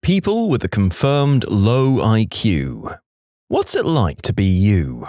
People with a confirmed low IQ. What's it like to be you?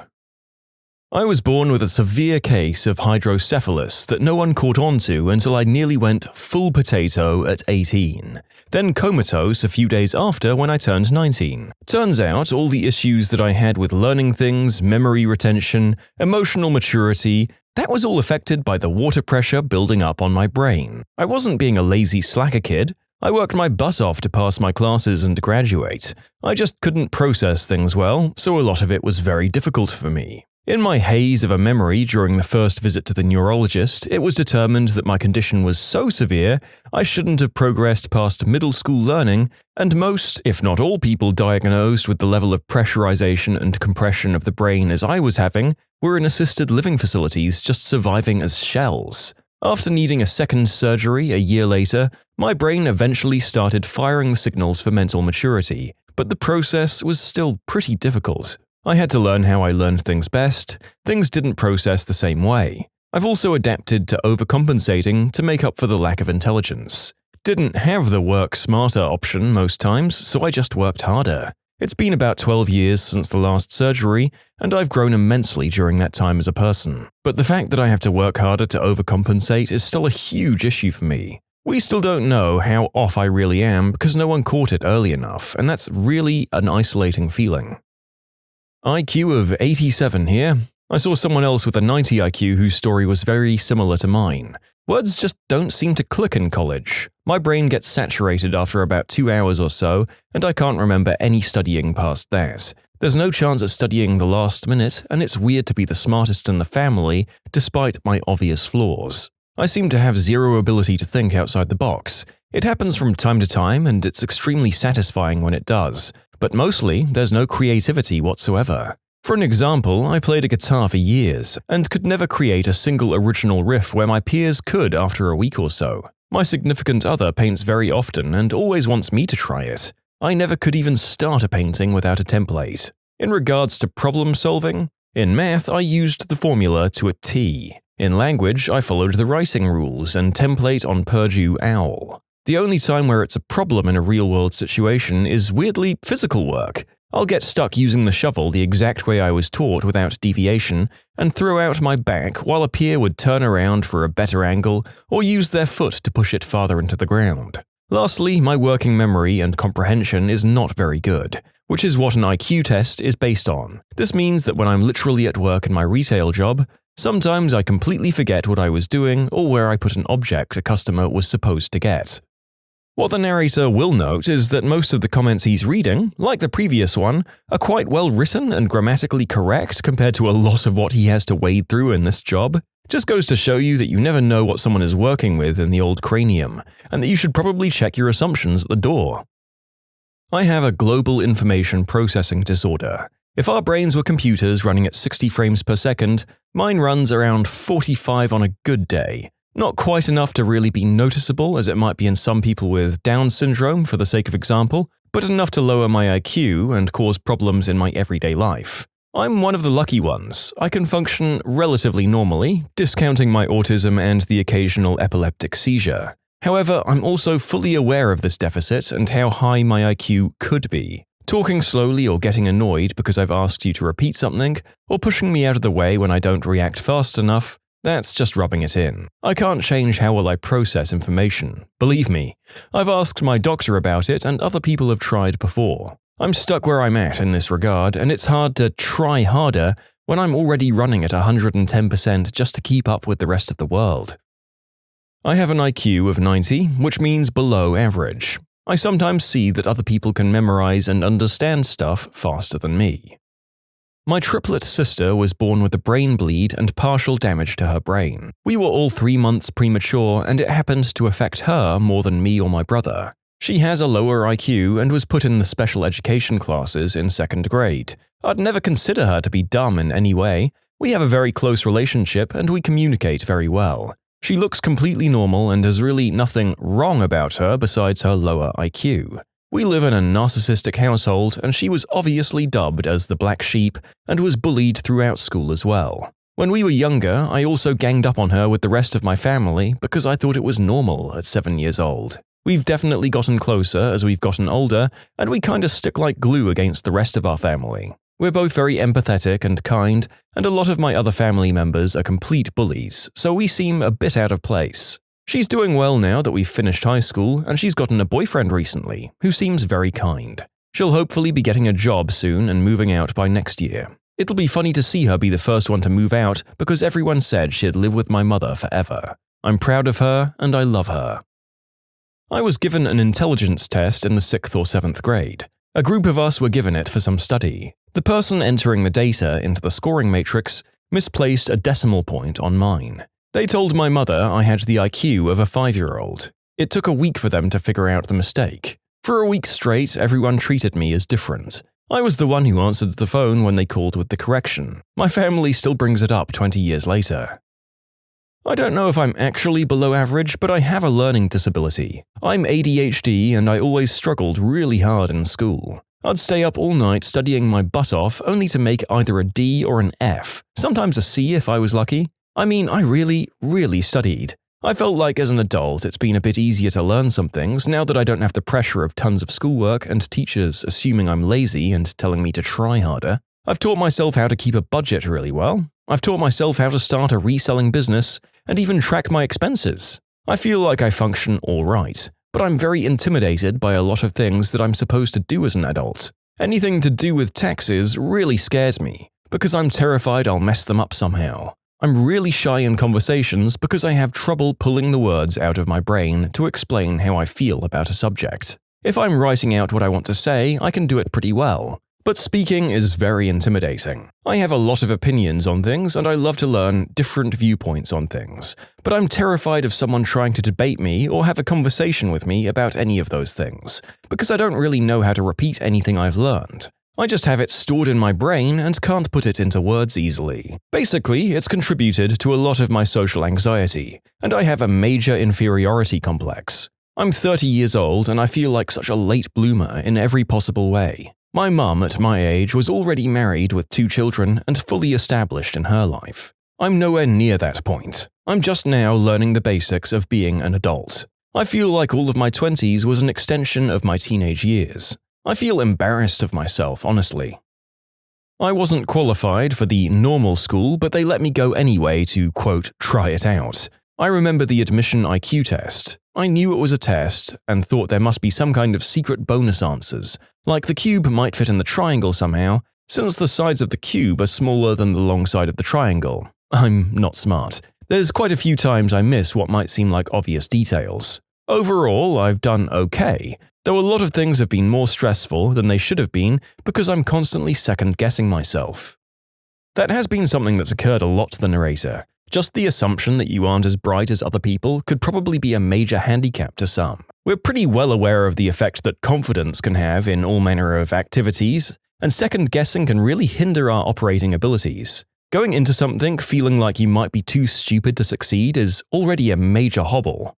I was born with a severe case of hydrocephalus that no one caught on to until I nearly went full potato at 18, then comatose a few days after when I turned 19. Turns out all the issues that I had with learning things, memory retention, emotional maturity, that was all affected by the water pressure building up on my brain. I wasn't being a lazy slacker kid. I worked my butt off to pass my classes and graduate. I just couldn't process things well, so a lot of it was very difficult for me. In my haze of a memory during the first visit to the neurologist, it was determined that my condition was so severe I shouldn't have progressed past middle school learning, and most, if not all people diagnosed with the level of pressurization and compression of the brain as I was having were in assisted living facilities just surviving as shells. After needing a second surgery a year later, my brain eventually started firing the signals for mental maturity, but the process was still pretty difficult. I had to learn how I learned things best. Things didn't process the same way. I've also adapted to overcompensating to make up for the lack of intelligence. Didn't have the work smarter option most times, so I just worked harder. It's been about 12 years since the last surgery, and I've grown immensely during that time as a person. But the fact that I have to work harder to overcompensate is still a huge issue for me. We still don't know how off I really am because no one caught it early enough, and that's really an isolating feeling. IQ of 87 here. I saw someone else with a 90 IQ whose story was very similar to mine. Words just don't seem to click in college. My brain gets saturated after about 2 hours or so, and I can't remember any studying past that. There's no chance at studying the last minute, and it's weird to be the smartest in the family, despite my obvious flaws. I seem to have zero ability to think outside the box. It happens from time to time, and it's extremely satisfying when it does, but mostly there's no creativity whatsoever. For an example, I played a guitar for years and could never create a single original riff where my peers could after a week or so. My significant other paints very often and always wants me to try it. I never could even start a painting without a template. In regards to problem solving, in math I used the formula to a T. In language, I followed the writing rules and template on Purdue OWL. The only time where it's a problem in a real-world situation is weirdly physical work. I'll get stuck using the shovel the exact way I was taught without deviation and throw out my back while a peer would turn around for a better angle or use their foot to push it farther into the ground. Lastly, my working memory and comprehension is not very good, which is what an IQ test is based on. This means that when I'm literally at work in my retail job, sometimes I completely forget what I was doing or where I put an object a customer was supposed to get. What the narrator will note is that most of the comments he's reading, like the previous one, are quite well written and grammatically correct compared to a lot of what he has to wade through in this job. Just goes to show you that you never know what someone is working with in the old cranium, and that you should probably check your assumptions at the door. I have a global information processing disorder. If our brains were computers running at 60 frames per second, mine runs around 45 on a good day. Not quite enough to really be noticeable as it might be in some people with Down syndrome for the sake of example, but enough to lower my IQ and cause problems in my everyday life. I'm one of the lucky ones. I can function relatively normally, discounting my autism and the occasional epileptic seizure. However, I'm also fully aware of this deficit and how high my IQ could be. Talking slowly or getting annoyed because I've asked you to repeat something, or pushing me out of the way when I don't react fast enough, that's just rubbing it in. I can't change how well I process information. Believe me, I've asked my doctor about it and other people have tried before. I'm stuck where I'm at in this regard, and it's hard to try harder when I'm already running at 110% just to keep up with the rest of the world. I have an IQ of 90, which means below average. I sometimes see that other people can memorize and understand stuff faster than me. My triplet sister was born with a brain bleed and partial damage to her brain. We were all 3 months premature, and it happened to affect her more than me or my brother. She has a lower IQ and was put in the special education classes in 2nd grade. I'd never consider her to be dumb in any way. We have a very close relationship and we communicate very well. She looks completely normal and there's really nothing wrong about her besides her lower IQ. We live in a narcissistic household, and she was obviously dubbed as the black sheep and was bullied throughout school as well. When we were younger, I also ganged up on her with the rest of my family because I thought it was normal at 7 years old. We've definitely gotten closer as we've gotten older, and we kinda stick like glue against the rest of our family. We're both very empathetic and kind, and a lot of my other family members are complete bullies, so we seem a bit out of place. She's doing well now that we've finished high school, and she's gotten a boyfriend recently, who seems very kind. She'll hopefully be getting a job soon and moving out by next year. It'll be funny to see her be the first one to move out because everyone said she'd live with my mother forever. I'm proud of her, and I love her. I was given an intelligence test in the 6th or 7th grade. A group of us were given it for some study. The person entering the data into the scoring matrix misplaced a decimal point on mine. They told my mother I had the IQ of a 5-year-old. It took a week for them to figure out the mistake. For a week straight, everyone treated me as different. I was the one who answered the phone when they called with the correction. My family still brings it up 20 years later. I don't know if I'm actually below average, but I have a learning disability. I'm ADHD and I always struggled really hard in school. I'd stay up all night studying my butt off only to make either a D or an F, sometimes a C if I was lucky. I mean, I really studied. I felt like as an adult it's been a bit easier to learn some things now that I don't have the pressure of tons of schoolwork and teachers assuming I'm lazy and telling me to try harder. I've taught myself how to keep a budget really well. I've taught myself how to start a reselling business and even track my expenses. I feel like I function all right, but I'm very intimidated by a lot of things that I'm supposed to do as an adult. Anything to do with taxes really scares me, because I'm terrified I'll mess them up somehow. I'm really shy in conversations because I have trouble pulling the words out of my brain to explain how I feel about a subject. If I'm writing out what I want to say, I can do it pretty well. But speaking is very intimidating. I have a lot of opinions on things and I love to learn different viewpoints on things, but I'm terrified of someone trying to debate me or have a conversation with me about any of those things, because I don't really know how to repeat anything I've learned. I just have it stored in my brain and can't put it into words easily. Basically, it's contributed to a lot of my social anxiety, and I have a major inferiority complex. I'm 30 years old and I feel like such a late bloomer in every possible way. My mum at my age was already married with 2 children and fully established in her life. I'm nowhere near that point. I'm just now learning the basics of being an adult. I feel like all of my 20s was an extension of my teenage years. I feel embarrassed of myself, honestly. I wasn't qualified for the normal school, but they let me go anyway to, quote, try it out. I remember the admission IQ test. I knew it was a test and thought there must be some kind of secret bonus answers, like the cube might fit in the triangle somehow, since the sides of the cube are smaller than the long side of the triangle. I'm not smart. There's quite a few times I miss what might seem like obvious details. Overall, I've done okay, though a lot of things have been more stressful than they should have been because I'm constantly second-guessing myself. That has been something that's occurred a lot to the narrator. Just the assumption that you aren't as bright as other people could probably be a major handicap to some. We're pretty well aware of the effect that confidence can have in all manner of activities, and second-guessing can really hinder our operating abilities. Going into something feeling like you might be too stupid to succeed is already a major hobble.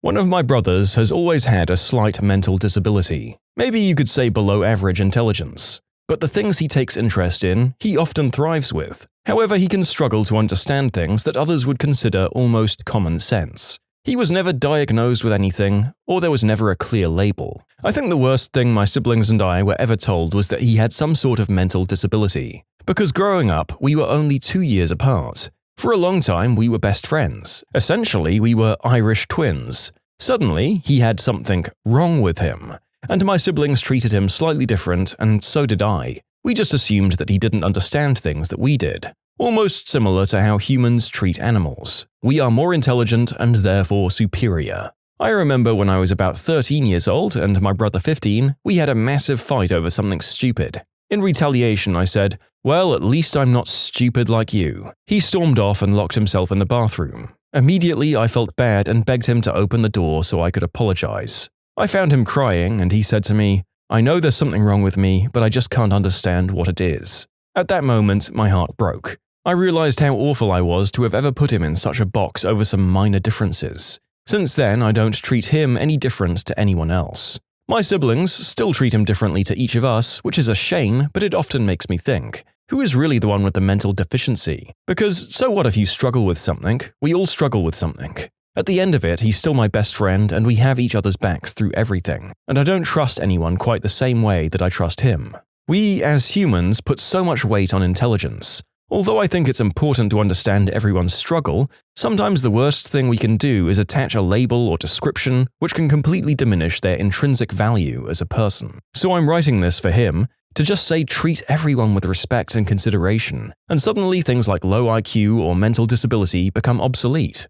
One of my brothers has always had a slight mental disability, maybe you could say below average intelligence. But the things he takes interest in, he often thrives with. However, he can struggle to understand things that others would consider almost common sense. He was never diagnosed with anything, or there was never a clear label. I think the worst thing my siblings and I were ever told was that he had some sort of mental disability. Because growing up, we were only 2 years apart. For a long time, we were best friends. Essentially, we were Irish twins. Suddenly, he had something wrong with him. And my siblings treated him slightly different, and so did I. We just assumed that he didn't understand things that we did. Almost similar to how humans treat animals. We are more intelligent and therefore superior. I remember when I was about 13 years old and my brother 15, we had a massive fight over something stupid. In retaliation, I said, "Well, at least I'm not stupid like you." He stormed off and locked himself in the bathroom. Immediately, I felt bad and begged him to open the door so I could apologize. I found him crying and he said to me, "I know there's something wrong with me, but I just can't understand what it is." At that moment, my heart broke. I realized how awful I was to have ever put him in such a box over some minor differences. Since then, I don't treat him any different to anyone else. My siblings still treat him differently to each of us, which is a shame, but it often makes me think, who is really the one with the mental deficiency? Because so what if you struggle with something? We all struggle with something. At the end of it, he's still my best friend and we have each other's backs through everything, and I don't trust anyone quite the same way that I trust him. We, as humans, put so much weight on intelligence. Although I think it's important to understand everyone's struggle, sometimes the worst thing we can do is attach a label or description which can completely diminish their intrinsic value as a person. So I'm writing this for him to just say treat everyone with respect and consideration, and suddenly things like low IQ or mental disability become obsolete.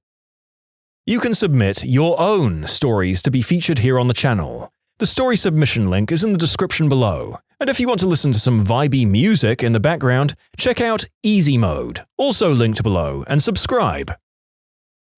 You can submit your own stories to be featured here on the channel. The story submission link is in the description below. And if you want to listen to some vibey music in the background, check out easymode, also linked below, and subscribe.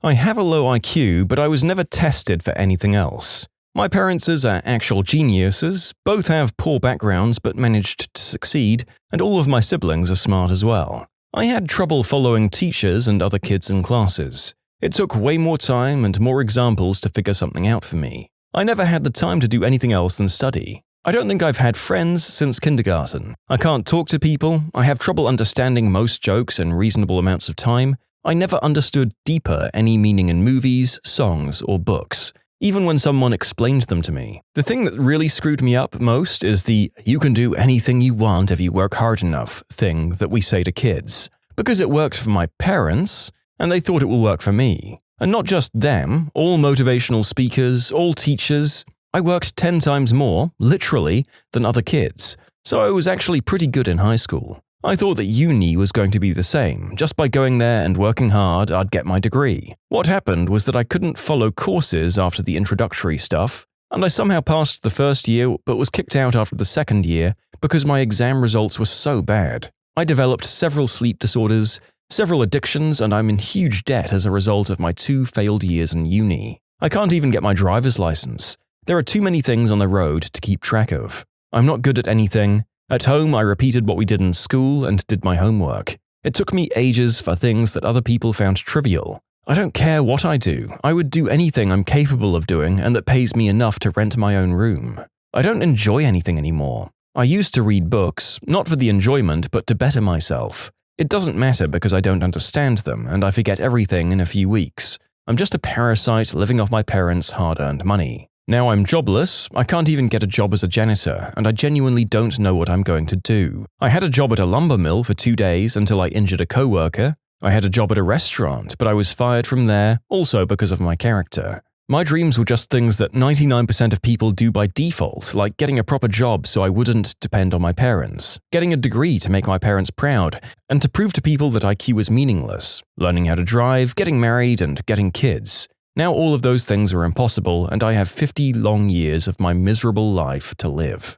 I have a low IQ, but I was never tested for anything else. My parents are actual geniuses, both have poor backgrounds but managed to succeed, and all of my siblings are smart as well. I had trouble following teachers and other kids in classes. It took way more time and more examples to figure something out for me. I never had the time to do anything else than study. I don't think I've had friends since kindergarten. I can't talk to people, I have trouble understanding most jokes in reasonable amounts of time. I never understood deeper any meaning in movies, songs, or books, even when someone explained them to me. The thing that really screwed me up most is the "you can do anything you want if you work hard enough" thing that we say to kids. Because it worked for my parents, and they thought it will work for me. And not just them, all motivational speakers, all teachers. I worked 10 times more, literally, than other kids, so I was actually pretty good in high school. I thought that uni was going to be the same. Just by going there and working hard, I'd get my degree. What happened was that I couldn't follow courses after the introductory stuff, and I somehow passed the first year but was kicked out after the second year because my exam results were so bad. I developed several sleep disorders, several addictions, and I'm in huge debt as a result of my 2 failed years in uni. I can't even get my driver's license. There are too many things on the road to keep track of. I'm not good at anything. At home, I repeated what we did in school and did my homework. It took me ages for things that other people found trivial. I don't care what I do. I would do anything I'm capable of doing and that pays me enough to rent my own room. I don't enjoy anything anymore. I used to read books, not for the enjoyment, but to better myself. It doesn't matter because I don't understand them and I forget everything in a few weeks. I'm just a parasite living off my parents' hard-earned money. Now I'm jobless, I can't even get a job as a janitor, and I genuinely don't know what I'm going to do. I had a job at a lumber mill for 2 days until I injured a coworker. I had a job at a restaurant, but I was fired from there, also because of my character. My dreams were just things that 99% of people do by default, like getting a proper job so I wouldn't depend on my parents, getting a degree to make my parents proud, and to prove to people that IQ is meaningless, learning how to drive, getting married, and getting kids. Now all of those things are impossible, and I have 50 long years of my miserable life to live.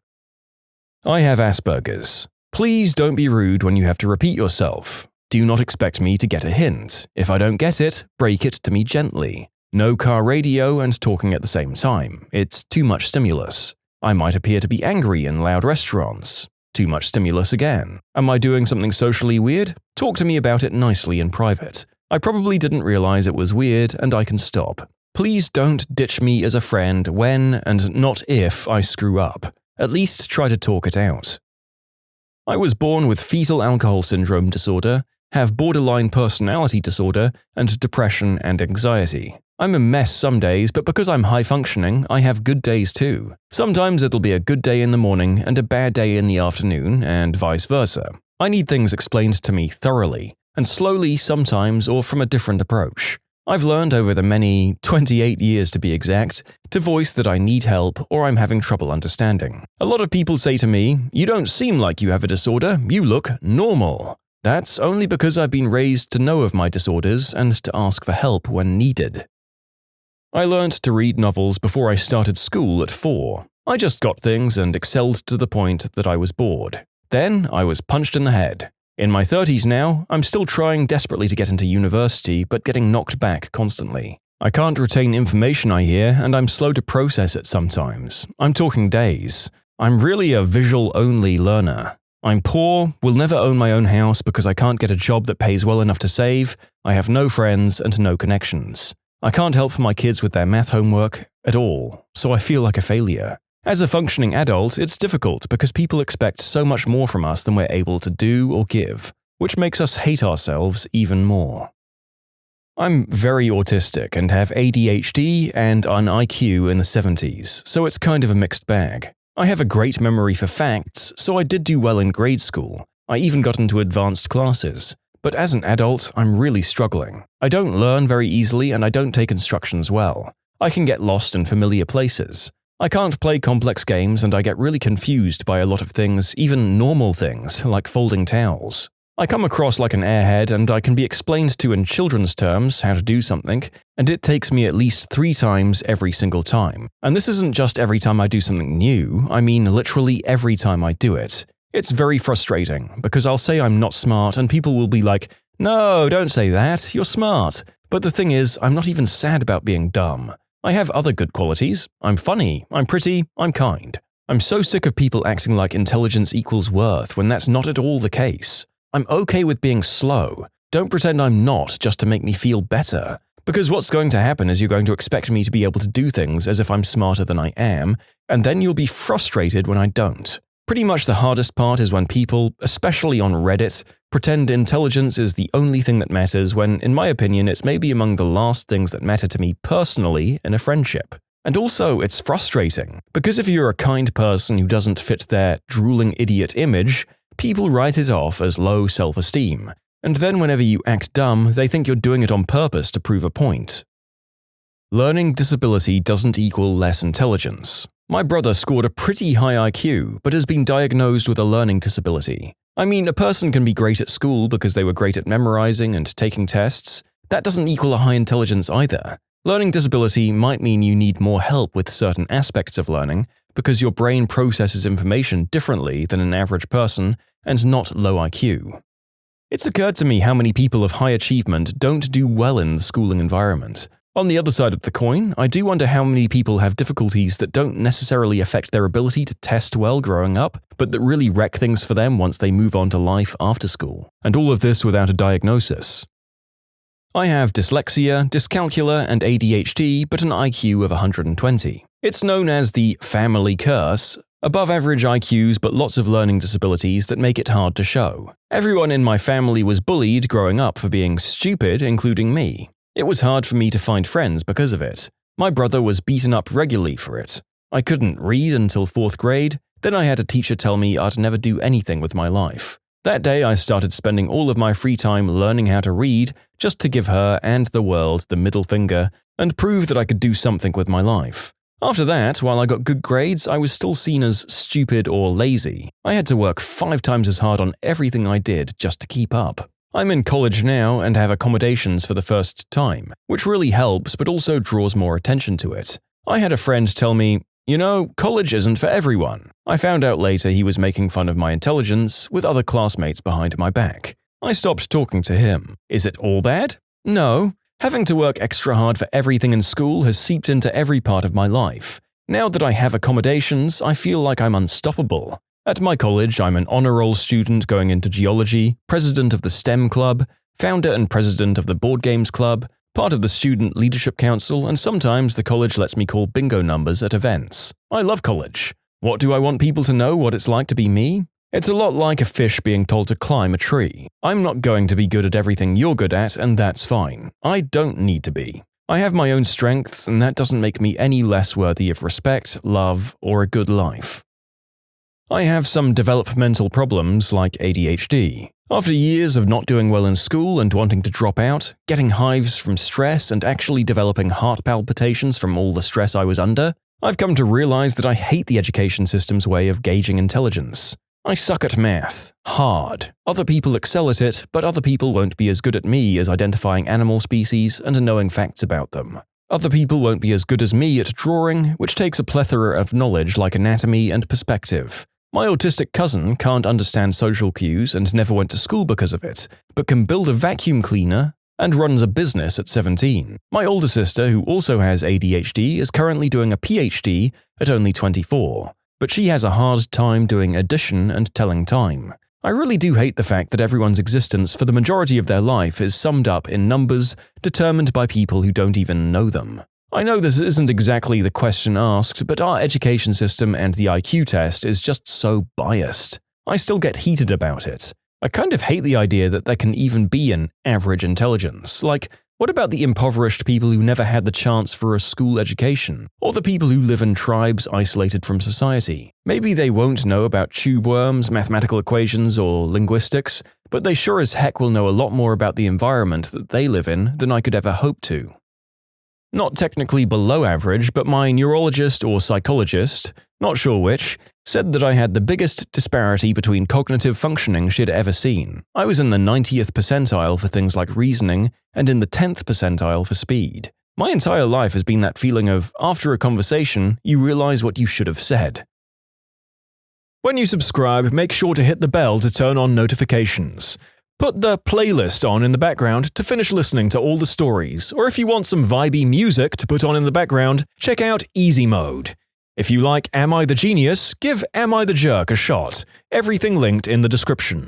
I have Asperger's. Please don't be rude when you have to repeat yourself. Do not expect me to get a hint. If I don't get it, break it to me gently. No car radio and talking at the same time. It's too much stimulus. I might appear to be angry in loud restaurants. Too much stimulus again. Am I doing something socially weird? Talk to me about it nicely in private. I probably didn't realize it was weird and I can stop. Please don't ditch me as a friend when and not if I screw up. At least try to talk it out. I was born with fetal alcohol syndrome disorder, have borderline personality disorder, and depression and anxiety. I'm a mess some days, but because I'm high-functioning, I have good days too. Sometimes it'll be a good day in the morning and a bad day in the afternoon, and vice versa. I need things explained to me thoroughly, and slowly sometimes or from a different approach. I've learned over the many, 28 years to be exact, to voice that I need help or I'm having trouble understanding. A lot of people say to me, "You don't seem like you have a disorder, you look normal." That's only because I've been raised to know of my disorders and to ask for help when needed. I learned to read novels before I started school at 4. I just got things and excelled to the point that I was bored. Then I was punched in the head. In my 30s now, I'm still trying desperately to get into university, but getting knocked back constantly. I can't retain information I hear, and I'm slow to process it sometimes. I'm talking days. I'm really a visual-only learner. I'm poor, will never own my own house because I can't get a job that pays well enough to save, I have no friends and no connections. I can't help my kids with their math homework at all, so I feel like a failure. As a functioning adult, it's difficult because people expect so much more from us than we're able to do or give, which makes us hate ourselves even more. I'm very autistic and have ADHD and an IQ in the 70s, so it's kind of a mixed bag. I have a great memory for facts, so I did do well in grade school. I even got into advanced classes. But as an adult, I'm really struggling. I don't learn very easily and I don't take instructions well. I can get lost in familiar places. I can't play complex games and I get really confused by a lot of things, even normal things, like folding towels. I come across like an airhead and I can be explained to in children's terms how to do something, and it takes me at least 3 times every single time. And this isn't just every time I do something new, I mean literally every time I do it. It's very frustrating, because I'll say I'm not smart and people will be like, "No, don't say that, you're smart." But the thing is, I'm not even sad about being dumb. I have other good qualities. I'm funny, I'm pretty, I'm kind. I'm so sick of people acting like intelligence equals worth when that's not at all the case. I'm okay with being slow. Don't pretend I'm not just to make me feel better. Because what's going to happen is you're going to expect me to be able to do things as if I'm smarter than I am, and then you'll be frustrated when I don't. Pretty much the hardest part is when people, especially on Reddit, pretend intelligence is the only thing that matters when, in my opinion, it's maybe among the last things that matter to me personally in a friendship. And also, it's frustrating, because if you're a kind person who doesn't fit their drooling idiot image, people write it off as low self-esteem, and then whenever you act dumb, they think you're doing it on purpose to prove a point. Learning disability doesn't equal less intelligence. My brother scored a pretty high IQ, but has been diagnosed with a learning disability. I mean, a person can be great at school because they were great at memorizing and taking tests. That doesn't equal a high intelligence either. Learning disability might mean you need more help with certain aspects of learning, because your brain processes information differently than an average person and not low IQ. It's occurred to me how many people of high achievement don't do well in the schooling environment. On the other side of the coin, I do wonder how many people have difficulties that don't necessarily affect their ability to test well growing up, but that really wreck things for them once they move on to life after school. And all of this without a diagnosis. I have dyslexia, dyscalculia, and ADHD, but an IQ of 120. It's known as the family curse, above average IQs but lots of learning disabilities that make it hard to show. Everyone in my family was bullied growing up for being stupid, including me. It was hard for me to find friends because of it. My brother was beaten up regularly for it. I couldn't read until 4th grade, then I had a teacher tell me I'd never do anything with my life. That day I started spending all of my free time learning how to read just to give her and the world the middle finger and prove that I could do something with my life. After that, while I got good grades, I was still seen as stupid or lazy. I had to work 5 times as hard on everything I did just to keep up. I'm in college now and have accommodations for the first time, which really helps but also draws more attention to it. I had a friend tell me, "You know, college isn't for everyone." I found out later he was making fun of my intelligence with other classmates behind my back. I stopped talking to him. Is it all bad? No. Having to work extra hard for everything in school has seeped into every part of my life. Now that I have accommodations, I feel like I'm unstoppable. At my college, I'm an honor roll student going into geology, president of the STEM club, founder and president of the board games club, part of the student leadership council, and sometimes the college lets me call bingo numbers at events. I love college. What do I want people to know what it's like to be me? It's a lot like a fish being told to climb a tree. I'm not going to be good at everything you're good at, and that's fine. I don't need to be. I have my own strengths, and that doesn't make me any less worthy of respect, love, or a good life. I have some developmental problems like ADHD. After years of not doing well in school and wanting to drop out, getting hives from stress and actually developing heart palpitations from all the stress I was under, I've come to realize that I hate the education system's way of gauging intelligence. I suck at math. Hard. Other people excel at it, but other people won't be as good at me as identifying animal species and knowing facts about them. Other people won't be as good as me at drawing, which takes a plethora of knowledge like anatomy and perspective. My autistic cousin can't understand social cues and never went to school because of it, but can build a vacuum cleaner and runs a business at 17. My older sister, who also has ADHD, is currently doing a PhD at only 24, but she has a hard time doing addition and telling time. I really do hate the fact that everyone's existence for the majority of their life is summed up in numbers determined by people who don't even know them. I know this isn't exactly the question asked, but our education system and the IQ test is just so biased. I still get heated about it. I kind of hate the idea that there can even be an average intelligence. Like, What about the impoverished people who never had the chance for a school education? Or the people who live in tribes isolated from society? Maybe they won't know about tube worms, mathematical equations, or linguistics, but they sure as heck will know a lot more about the environment that they live in than I could ever hope to. Not technically below average, but my neurologist or psychologist, not sure which, said that I had the biggest disparity between cognitive functioning she'd ever seen. I was in the 90th percentile for things like reasoning and in the 10th percentile for speed. My entire life has been that feeling of, after a conversation, you realize what you should have said. When you subscribe, make sure to hit the bell to turn on notifications. Put the playlist on in the background to finish listening to all the stories, or if you want some vibey music to put on in the background, check out easymode. If you like Am I the Genius, give Am I the Jerk a shot. Everything linked in the description.